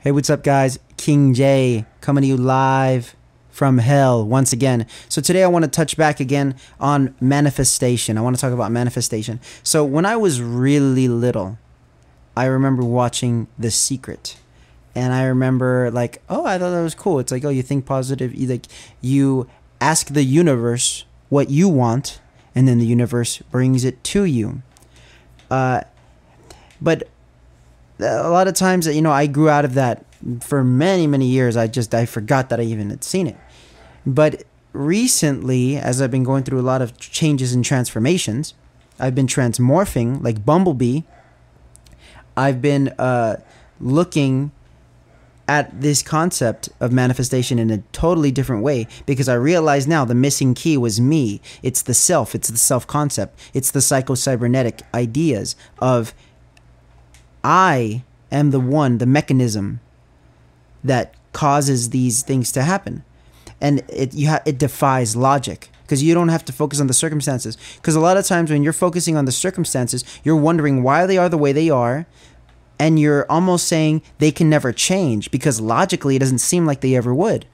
Hey, what's up, guys? King J coming to you live from hell once again. So today I want to touch back again on manifestation. I want to talk about manifestation. So when I was really little, I remember watching The Secret. And I remember like, oh, I thought that was cool. It's like, oh, you think positive. You ask the universe what you want, and then the universe brings it to you. But a lot of times, I grew out of that for many, many years. I forgot that I even had seen it. But recently, as I've been going through a lot of changes and transformations, I've been transmorphing like Bumblebee. I've been looking at this concept of manifestation in a totally different way, because I realize now the missing key was me. It's the self. It's the self-concept. It's the psycho-cybernetic ideas of I am the mechanism that causes these things to happen. And it defies logic, because you don't have to focus on the circumstances. Because a lot of times when you're focusing on the circumstances, you're wondering why they are the way they are. And you're almost saying they can never change, because logically it doesn't seem like they ever would.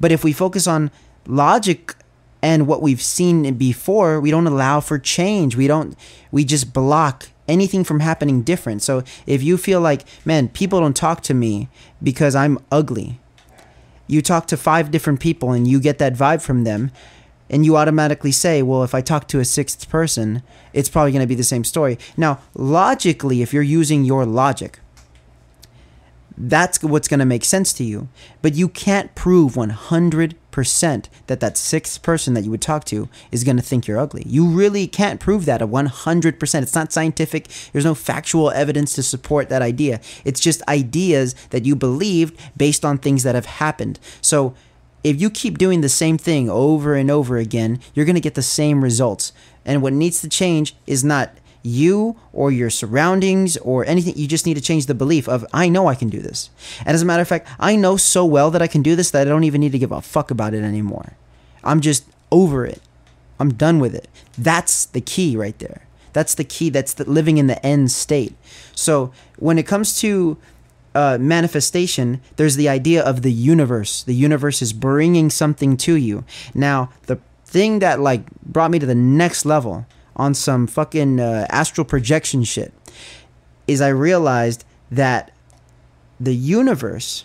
But if we focus on logic and what we've seen before, we don't allow for change. We just block anything from happening different. So if you feel like, man, people don't talk to me because I'm ugly, you talk to 5 different people and you get that vibe from them, and you automatically say, well, if I talk to a 6th person, it's probably going to be the same story. Now, logically, if you're using your logic, that's what's going to make sense to you. But you can't prove 100% that 6th person that you would talk to is going to think you're ugly. You really can't prove that 100%. It's not scientific. There's no factual evidence to support that idea. It's just ideas that you believed based on things that have happened. So if you keep doing the same thing over and over again, you're going to get the same results. And what needs to change is not you or your surroundings or anything. You just need to change the belief of, I know I can do this. And as a matter of fact, I know so well that I can do this that I don't even need to give a fuck about it anymore. I'm just over it. I'm done with it. That's the key right there. That's the key. That's the living in the end state. So when it comes to manifestation, there's the idea of the universe. The universe is bringing something to you. Now, the thing that like brought me to the next level on some fucking astral projection shit is I realized that the universe,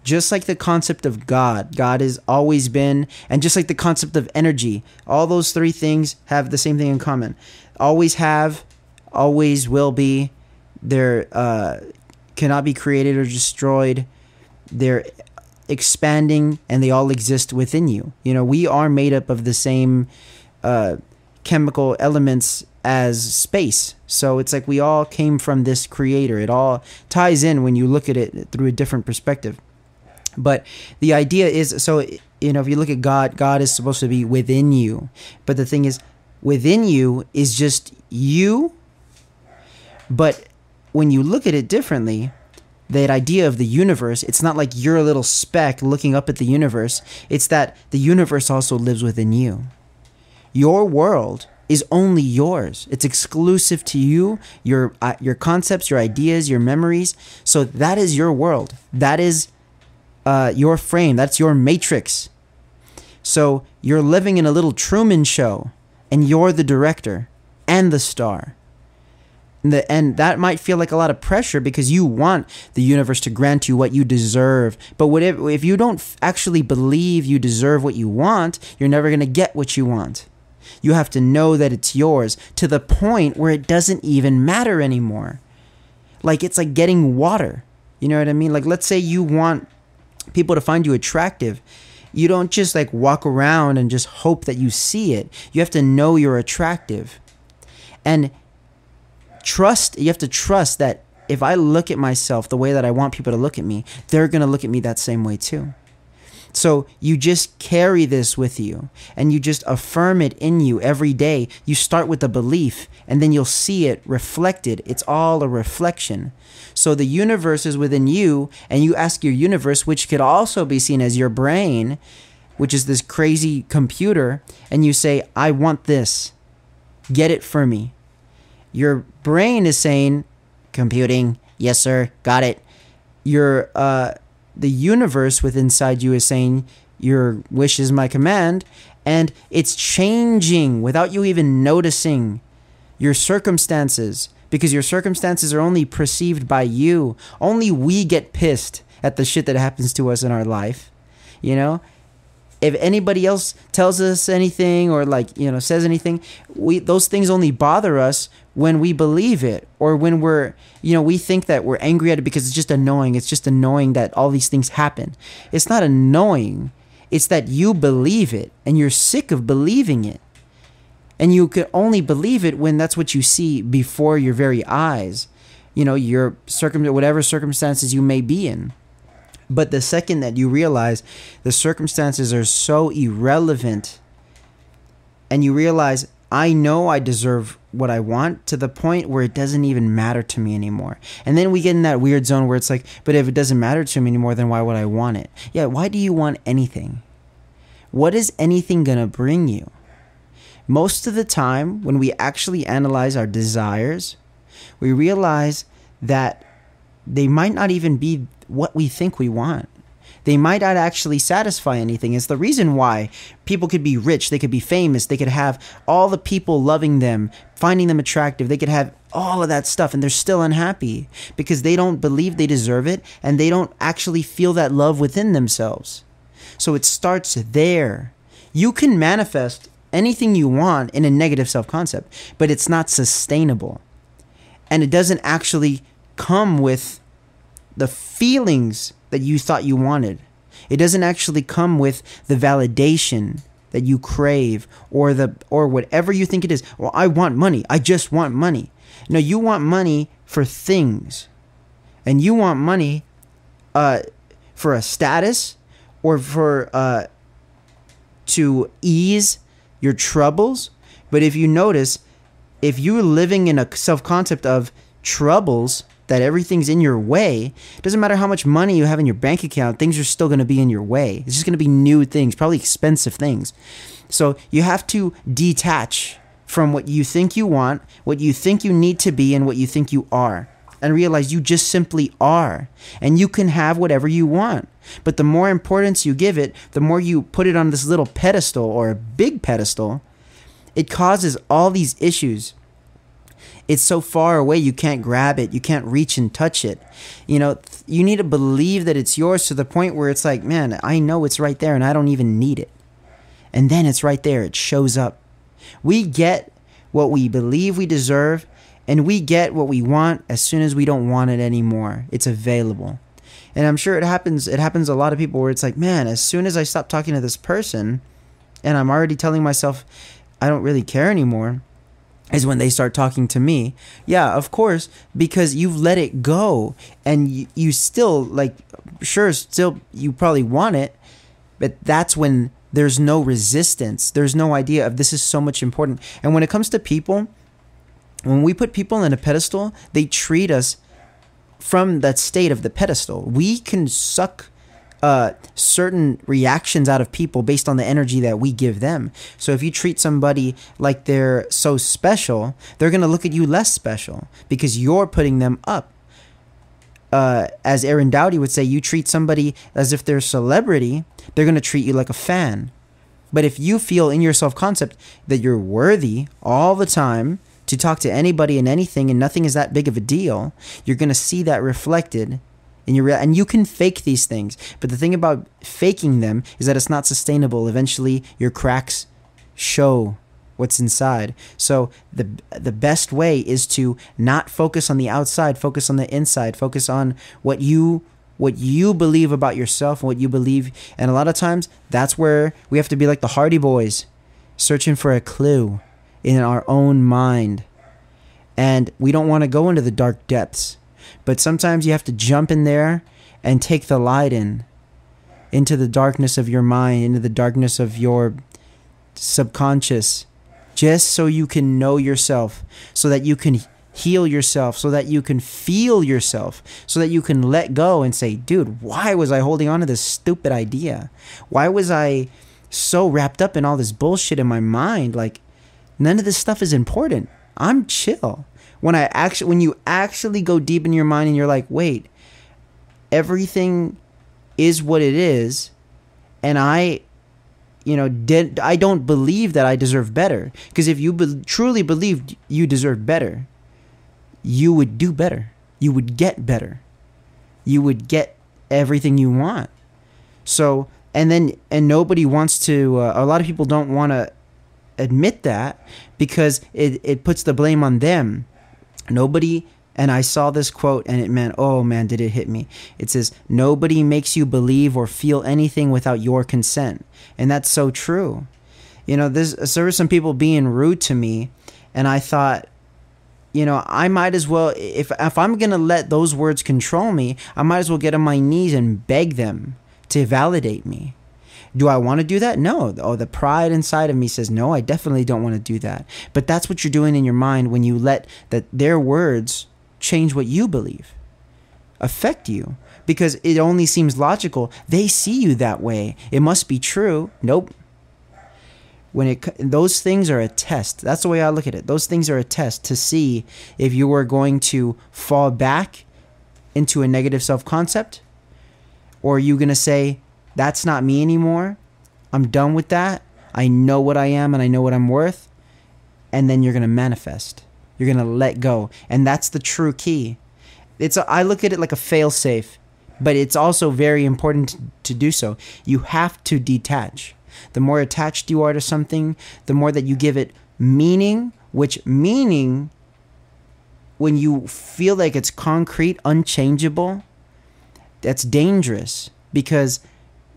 just like the concept of God has always been, and just like the concept of energy, all those 3 things have the same thing in common. Always have, always will be. They're cannot be created or destroyed. They're expanding, and they all exist within you. We are made up of the same chemical elements as space. So it's like we all came from this creator. It all ties in when you look at it through a different perspective. But the idea is, so, if you look at God is supposed to be within you. But the thing is, within you is just you. But when you look at it differently, that idea of the universe, it's not like you're a little speck looking up at the universe. It's that the universe also lives within you. Your world is only yours. It's exclusive to you, your concepts, your ideas, your memories. So that is your world. That is your frame. That's your matrix. So you're living in a little Truman Show, and you're the director and the star. And that might feel like a lot of pressure, because you want the universe to grant you what you deserve. But if you don't actually believe you deserve what you want, you're never going to get what you want. You have to know that it's yours to the point where it doesn't even matter anymore. Like, it's like getting water. You know what I mean? Like, let's say you want people to find you attractive. You don't just like walk around and just hope that you see it. You have to know you're attractive. And you have to trust that if I look at myself the way that I want people to look at me, they're going to look at me that same way too. So you just carry this with you, and you just affirm it in you every day. You start with a belief, and then you'll see it reflected. It's all a reflection. So the universe is within you, and you ask your universe, which could also be seen as your brain, which is this crazy computer, and you say, I want this. Get it for me. Your brain is saying, computing, yes, sir, got it. your the universe within inside you is saying your wish is my command, and it's changing without you even noticing your circumstances, because your circumstances are only perceived by you. Only we get pissed at the shit that happens to us in our life. You know, if anybody else tells us anything or like, you know, says anything, those things only bother us when we believe it, or when we're, you know, we think that we're angry at it because it's just annoying. It's just annoying that all these things happen. It's not annoying. It's that you believe it and you're sick of believing it. And you can only believe it when that's what you see before your very eyes. You know, your whatever circumstances you may be in. But the second that you realize the circumstances are so irrelevant, and you realize, I know I deserve what I want, to the point where it doesn't even matter to me anymore. And then we get in that weird zone where it's like, but if it doesn't matter to me anymore, then why would I want it? Yeah, why do you want anything? What is anything gonna bring you? Most of the time, when we actually analyze our desires, we realize that they might not even be what we think we want. They might not actually satisfy anything. It's the reason why people could be rich, they could be famous, they could have all the people loving them, finding them attractive, they could have all of that stuff, and they're still unhappy because they don't believe they deserve it, and they don't actually feel that love within themselves. So it starts there. You can manifest anything you want in a negative self-concept, but it's not sustainable. And it doesn't actually come with the feelings that you thought you wanted. It doesn't actually come with the validation that you crave, or whatever you think it is. Well, I want money. I just want money. No, you want money for things. And you want money for a status, or for to ease your troubles. But if you notice, if you're living in a self-concept of troubles, that everything's in your way, it doesn't matter how much money you have in your bank account, things are still going to be in your way. It's just going to be new things, probably expensive things. So you have to detach from what you think you want, what you think you need to be, and what you think you are, and realize you just simply are, and you can have whatever you want. But the more importance you give it, the more you put it on this little pedestal or a big pedestal, it causes all these issues. It's so far away, you can't grab it. You can't reach and touch it. You know, you need to believe that it's yours, to the point where it's like, man, I know it's right there and I don't even need it. And then it's right there. It shows up. We get what we believe we deserve, and we get what we want as soon as we don't want it anymore. It's available. And I'm sure it happens a lot of people where it's like, man, as soon as I stop talking to this person and I'm already telling myself I don't really care anymore, is when they start talking to me. Yeah, of course, because you've let it go, and you still, like, sure, still you probably want it, but that's when there's no resistance. There's no idea of this is so much important. And when it comes to people, when we put people in a pedestal, they treat us from that state of the pedestal. We can suck certain reactions out of people based on the energy that we give them. So if you treat somebody like they're so special, they're going to look at you less special because you're putting them up. As Aaron Doughty would say, you treat somebody as if they're a celebrity, they're going to treat you like a fan. But if you feel in your self-concept that you're worthy all the time to talk to anybody and anything, and nothing is that big of a deal, you're going to see that reflected in your and you can fake these things. But the thing about faking them is that it's not sustainable. Eventually, your cracks show what's inside. So the best way is to not focus on the outside, focus on the inside, focus on what you believe about yourself, what you believe. And a lot of times, that's where we have to be like the Hardy Boys, searching for a clue in our own mind. And we don't want to go into the dark depths. But sometimes you have to jump in there and take the light into the darkness of your mind, into the darkness of your subconscious, just so you can know yourself, so that you can heal yourself, so that you can feel yourself, so that you can let go and say, dude, why was I holding on to this stupid idea? Why was I so wrapped up in all this bullshit in my mind? Like, none of this stuff is important. I'm chill. When you actually go deep in your mind and you're like, wait, everything is what it is, and I don't believe that I deserve better. Because if you truly believed you deserved better, you would do better. You would get better. You would get everything you want. So, and nobody wants to, a lot of people don't want to admit that, because it puts the blame on them. Nobody, and I saw this quote and it meant, oh man, did it hit me. It says, nobody makes you believe or feel anything without your consent. And that's so true. There were some people being rude to me, and I thought, I might as well, if I'm going to let those words control me, I might as well get on my knees and beg them to validate me. Do I want to do that? No. Oh, the pride inside of me says, no, I definitely don't want to do that. But that's what you're doing in your mind when you let their words change what you believe, affect you, because it only seems logical. They see you that way. It must be true. Nope. Those things are a test. That's the way I look at it. Those things are a test to see if you are going to fall back into a negative self-concept, or are you going to say, that's not me anymore. I'm done with that. I know what I am and I know what I'm worth. And then you're going to manifest. You're going to let go. And that's the true key. I look at it like a fail-safe, but it's also very important to do so. You have to detach. The more attached you are to something, the more that you give it meaning, which meaning, when you feel like it's concrete, unchangeable, that's dangerous, because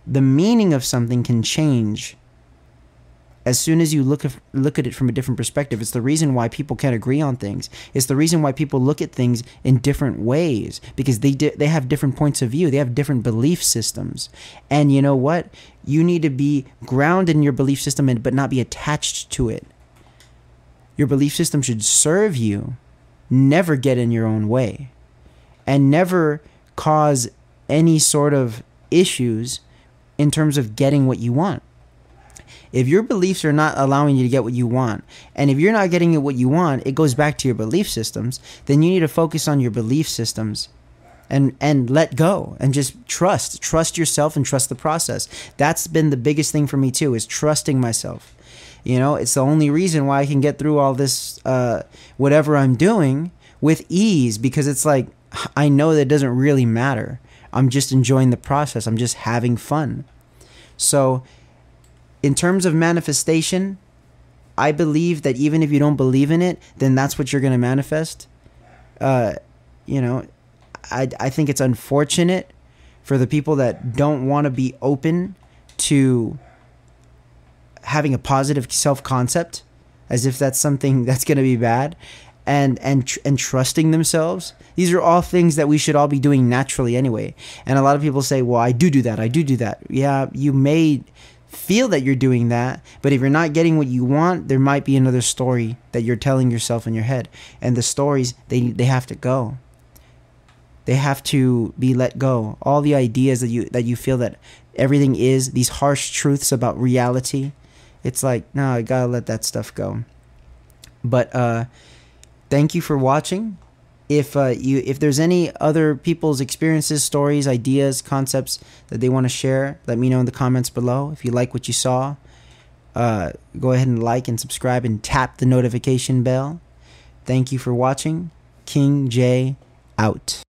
the meaning of something can change as soon as you look at it from a different perspective. It's the reason why people can't agree on things. It's the reason why people look at things in different ways, because they have different points of view. They have different belief systems. And you know what? You need to be grounded in your belief system, but not be attached to it. Your belief system should serve you, never get in your own way, and never cause any sort of issues in terms of getting what you want. If your beliefs are not allowing you to get what you want, and if you're not getting what you want, it goes back to your belief systems, then you need to focus on your belief systems and let go and just trust yourself and trust the process. That's been the biggest thing for me too, is trusting myself. It's the only reason why I can get through all this, whatever I'm doing, with ease, because it's like, I know that it doesn't really matter. I'm just enjoying the process. I'm just having fun. So in terms of manifestation, I believe that even if you don't believe in it, then that's what you're going to manifest. I think it's unfortunate for the people that don't want to be open to having a positive self-concept, as if that's something that's going to be bad. And trusting themselves. These are all things that we should all be doing naturally anyway. And a lot of people say, well, I do that. Yeah, you may feel that you're doing that, but if you're not getting what you want, there might be another story that you're telling yourself in your head. And the stories, they have to go. They have to be let go. All the ideas that you feel that everything is, these harsh truths about reality, it's like, no, I gotta let that stuff go. But thank you for watching. If there's any other people's experiences, stories, ideas, concepts that they want to share, let me know in the comments below. If you like what you saw, go ahead and like and subscribe and tap the notification bell. Thank you for watching. King J out.